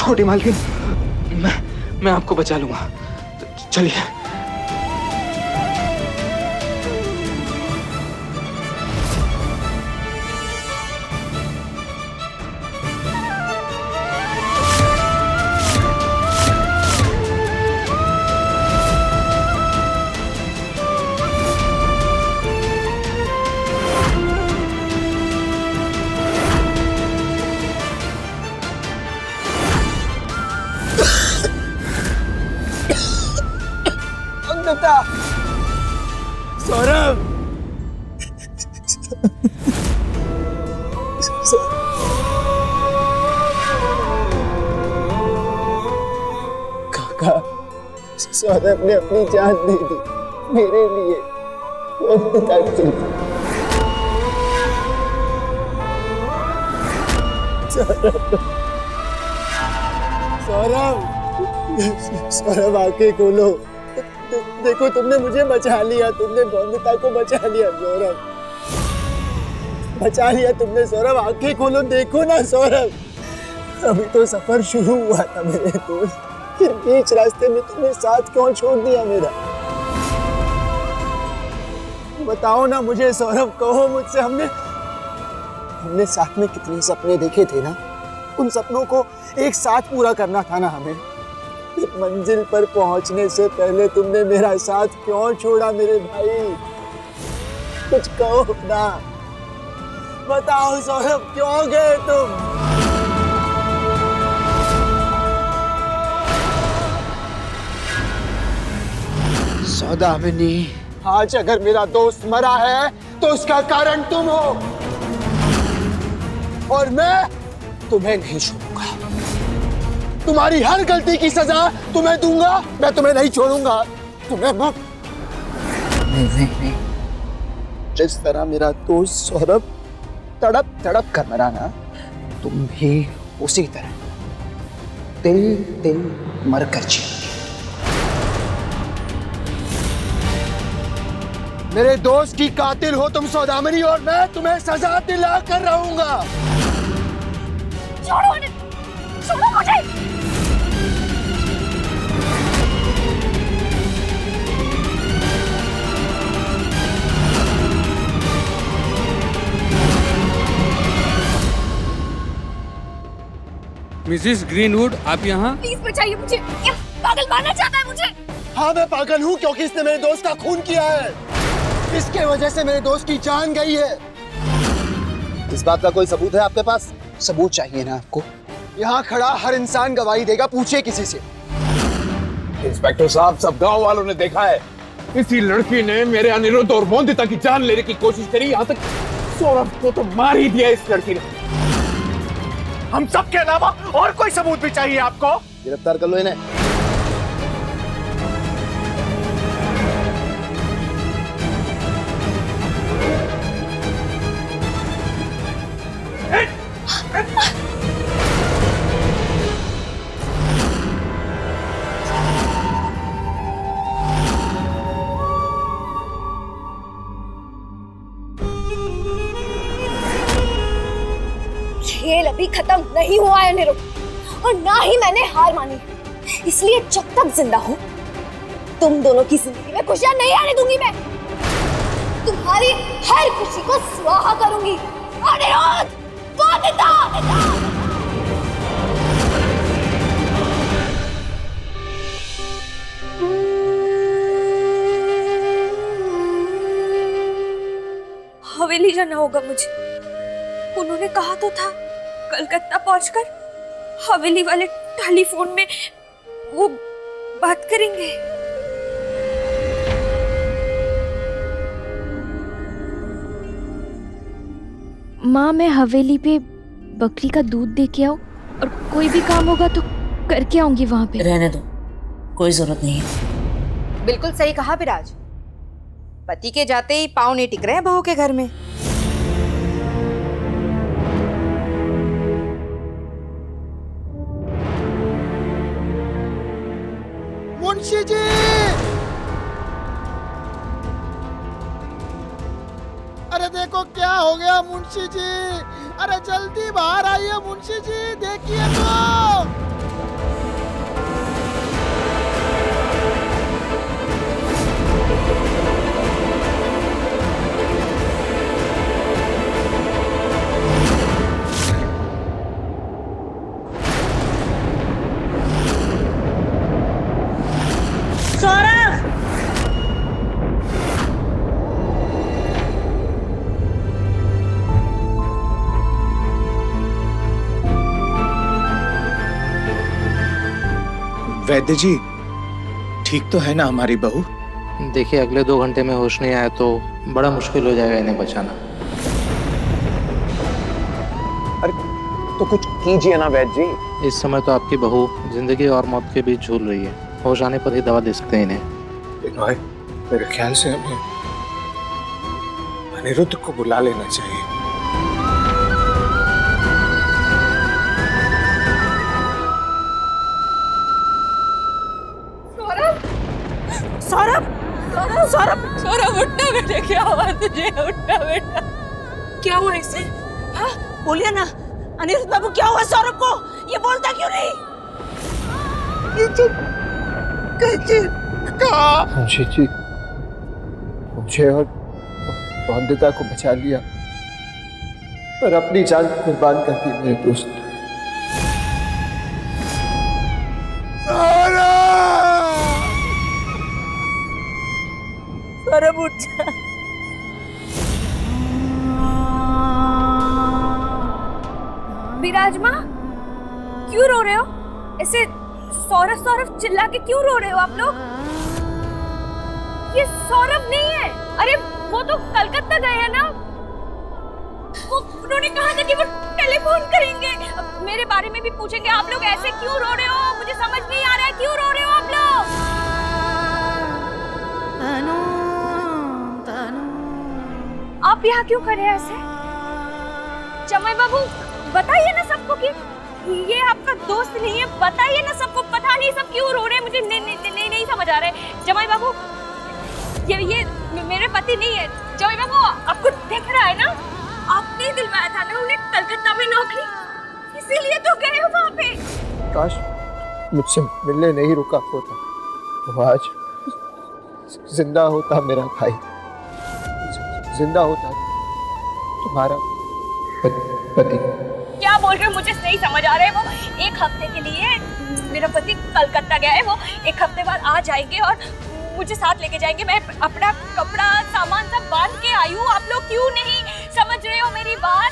छोटी मालकिन, मैं आपको बचा लूंगा, चलिए। सौरभ, काका, सौरभ ने अपनी जान दे दी मेरे लिए। सौरभ, सौरभ आंखें खोलो। देखो तुमने मुझे बचा लिया, तुमने गोविंदा को बचा लिया सौरभ, बचा लिया तुमने सौरभ। आंखें खोलो, देखो ना सौरभ। अभी तो सफर शुरू हुआ था मेरे दोस्त, फिर बीच रास्ते में तुमने साथ क्यों छोड़ दिया मेरा? बताओ ना मुझे सौरभ, कहो मुझसे। हमने साथ में कितने सपने देखे थे ना, उन सपनों को एक साथ पूरा करना था ना हमें। मंजिल पर पहुंचने से पहले तुमने मेरा साथ क्यों छोड़ा मेरे भाई? कुछ कहो ना, बताओ सौरभ, क्यों गए तुम? सौदामिनी, आज अगर मेरा दोस्त मरा है तो उसका कारण तुम हो, और मैं तुम्हें नहीं छोड़ूंगा। तुम्हारी हर गलती की सजा तुम्हें दूंगा, मैं तुम्हें नहीं छोड़ूंगा। तुम्हें नहीं। जिस तरह मेरा दोस्त सौरभ तड़प तड़प कर मरा ना, तुम भी उसी तरह तिल तिल मर कर जी। मेरे दोस्त की कातिल हो तुम सौदामिनी, और मैं तुम्हें सजा दिला कर रहूंगा। छोड़ो मुझे। मिसेस ग्रीनवुड, आप यहाँ? प्लीज बचाइए मुझे, ये पागल मारना चाहता है मुझे। हाँ, मैं पागल हूँ क्योंकि इसने मेरे दोस्त का खून किया है। इसके वजह से मेरे दोस्त की जान गई है। इस बात का कोई सबूत है आपके पास? सबूत चाहिए ना आपको? यहाँ खड़ा हर इंसान गवाही देगा, पूछिए किसी से। इंस्पेक्टर साहब, सब गांव वालों ने देखा है, इसी लड़की ने मेरे अनिरुद्ध और मोंदिता की जान लेने की कोशिश करी। यहाँ तक सौरभ को तो मार ही दिया इस लड़की ने। हम सब के अलावा और कोई सबूत भी चाहिए आपको? गिरफ्तार कर लो इन्हें। खेल अभी खत्म नहीं हुआ है अनिरुद्ध, और ना ही मैंने हार मानी। इसलिए जब तक जिंदा हूं, तुम दोनों की जिंदगी में खुशियां नहीं आने दूंगी। मैं तुम्हारी हर खुशी को स्वाहा करूंगी। अनिरुद्ध, मोंदिता! हवेली जाना होगा मुझे। उन्होंने कहा तो था कलकत्ता पहुंचकर हवेली वाले टेलीफोन में वो बात करेंगे। माँ, मैं हवेली पे बकरी का दूध दे के आऊं, और कोई भी काम होगा तो करके आऊंगी वहां पे। रहने दो, कोई जरूरत नहीं है। बिल्कुल सही कहा विराज, पति के जाते ही पाँव नहीं टिक रहे हैं बहू के घर में। मुंशी जी, अरे देखो क्या हो गया मुंशी जी, अरे जल्दी बाहर आइए मुंशी जी, देखिए तो। वैद्य जी, ठीक तो है ना हमारी बहू? देखिए, अगले 2 घंटे में होश नहीं आया तो बड़ा मुश्किल हो जाएगा इन्हें बचाना। अरे तो कुछ कीजिए ना वैद्य जी। इस समय तो आपकी बहू जिंदगी और मौत के बीच झूल रही है। होश आने पर ही दवा दे सकते हैं इन्हें। भाई, मेरे ख्याल से हमें अनिरुद्ध को बुला लेना चाहिए। सौरभ, सौरभ, सौरभ उठना बेटा, क्या हुआ तुझे? उठना बेटा, क्या हुआ इसे? हाँ, बोलिए ना अनिरुद्ध बाबू, क्या हुआ सौरभ को? ये बोलता क्यों नहीं? मुझे और वंदिता को बचा लिया, पर अपनी जान कुर्बान कर दी मेरे दोस्त। सौरभ उठ जा। विराजमा, क्यों रो रहे हो? ऐसे सौरभ सौरभ चिल्ला के क्यों रो रहे हो आप लोग? ये सौरभ नहीं है। अरे वो तो कलकत्ता गए हैं ना। वो उन्होंने कहा था कि वो टेलीफोन करेंगे, मेरे बारे में भी पूछेंगे। आप लोग ऐसे क्यों रो रहे हो? मुझे समझ नहीं आ रहा है, क्यों रो रहे हो आप लोग? आप यहाँ क्यों खड़े हैं ऐसे? जमाई बाबू, बताइए ना सबको कि ये आपका दोस्त नहीं है। बताइए ना सबको। पता नहीं सब क्यों रो रहे हैं, मुझे नहीं समझ आ रहा है। जमाई बाबू, ये मेरे पति नहीं है। जमाई बाबू, आपको दिख रहा है ना, आपने दिलवाया था ना उन्हें कलकत्ता में नौकरी, इसीलिए तो गए हो वहाँ पे। काश मुझसे मिलने नहीं रुका होता तो आज जिंदा होता मेरा भाई, जिंदा होता तुम्हारा पति। क्या बोल रहे हो? मुझे नहीं समझ आ रहा है। वो 1 हफ्ते के लिए मेरा पति कलकत्ता गया है, वो 1 हफ्ते बाद आ जाएंगे और मुझे साथ लेके जाएंगे। मैं अपना कपड़ा सामान सब बांध के आई हूँ। आप लोग क्यों नहीं समझ रहे हो मेरी बात?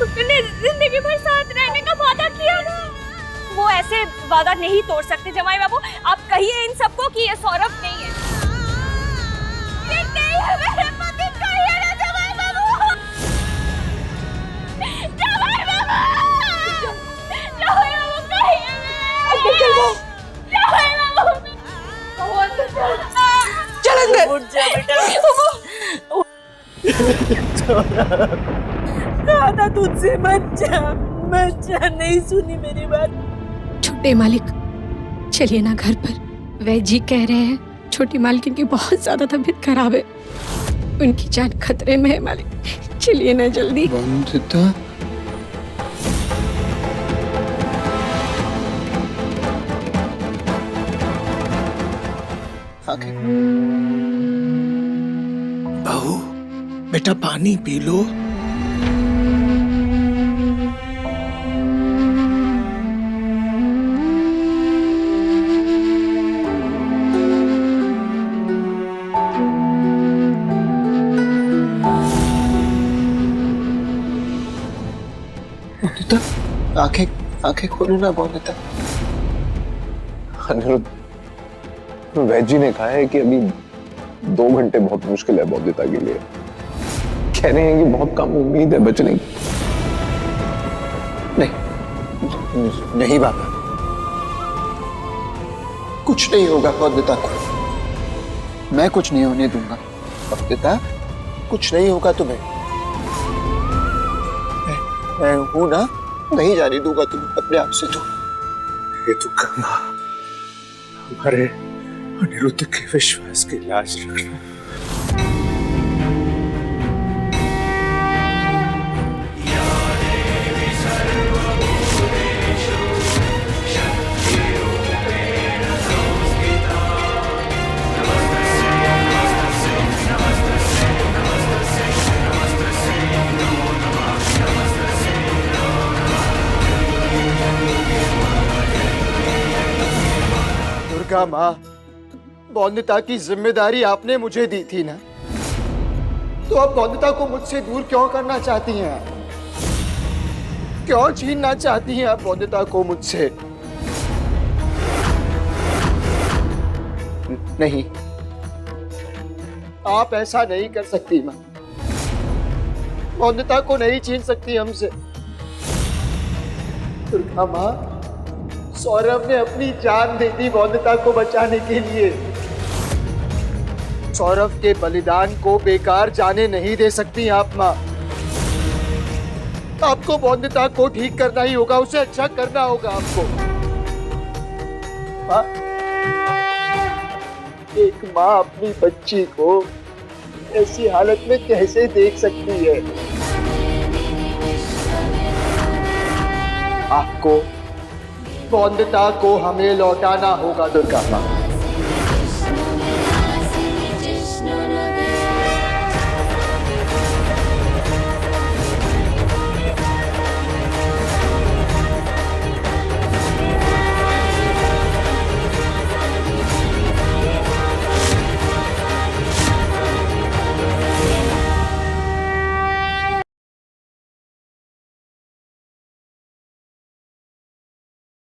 उसने जिंदगी भर साथ रहने का वादा किया ना, वो ऐसे वादा नहीं तोड़ सकते। जमाई बाबू, आप कहिए इन सबको कि ये सौरभ नहीं है। ये नहीं है मेरे पति, कहिए ना जमाई बाबू। जमाई बाबू, जमाई बाबू कहिए ना। जमाई बाबू, चल अंदर। उठ जा बेटा। कहा था तुझसे मत जा, नहीं सुनी मेरी बात। छोटे मालिक, चलिए ना घर पर। वैद्य जी कह रहे हैं छोटी मालकिन की बहुत ज्यादा तबीयत खराब है, उनकी जान खतरे में है मालिक। चलिए ना जल्दी। वंदिता, बहू बेटा पानी पी लो। आंखें खोलो ना वंदिता। अनिरुद्ध, वैद्य जी ने कहा है कि अभी 2 घंटे बहुत मुश्किल है वंदिता के लिए। कह रहे हैं कि बहुत कम उम्मीद है बचने की। नहीं बाबा, कुछ नहीं होगा वंदिता को। मैं कुछ नहीं होने दूंगा वंदिता, कुछ नहीं होगा तुम्हें। मैं हूं ना, नहीं जाने दूंगा तुम्हें अपने आप से। तो ये तो करना हमारे अनिरुद्ध के विश्वास की लाज रखना। दुर्गा माँ, वंदिता की जिम्मेदारी आपने मुझे दी थी ना, तो अब वंदिता को मुझसे दूर क्यों करना चाहती हैं आप? क्यों छीनना चाहती हैं आप वंदिता को मुझसे? नहीं, आप ऐसा नहीं कर सकती माँ। मौनता को नहीं छीन सकती हमसे। दुर्गा माँ, सौरभ ने अपनी जान दे दी मौनता को बचाने के लिए। सौरभ के बलिदान को बेकार जाने नहीं दे सकती आप माँ। आपको मौनता को ठीक करना ही होगा, उसे अच्छा करना होगा आपको। माँ, एक माँ अपनी बच्ची को ऐसी हालत में कैसे देख सकती है? आपको मौनता को हमें लौटाना होगा दुर्गा माँ।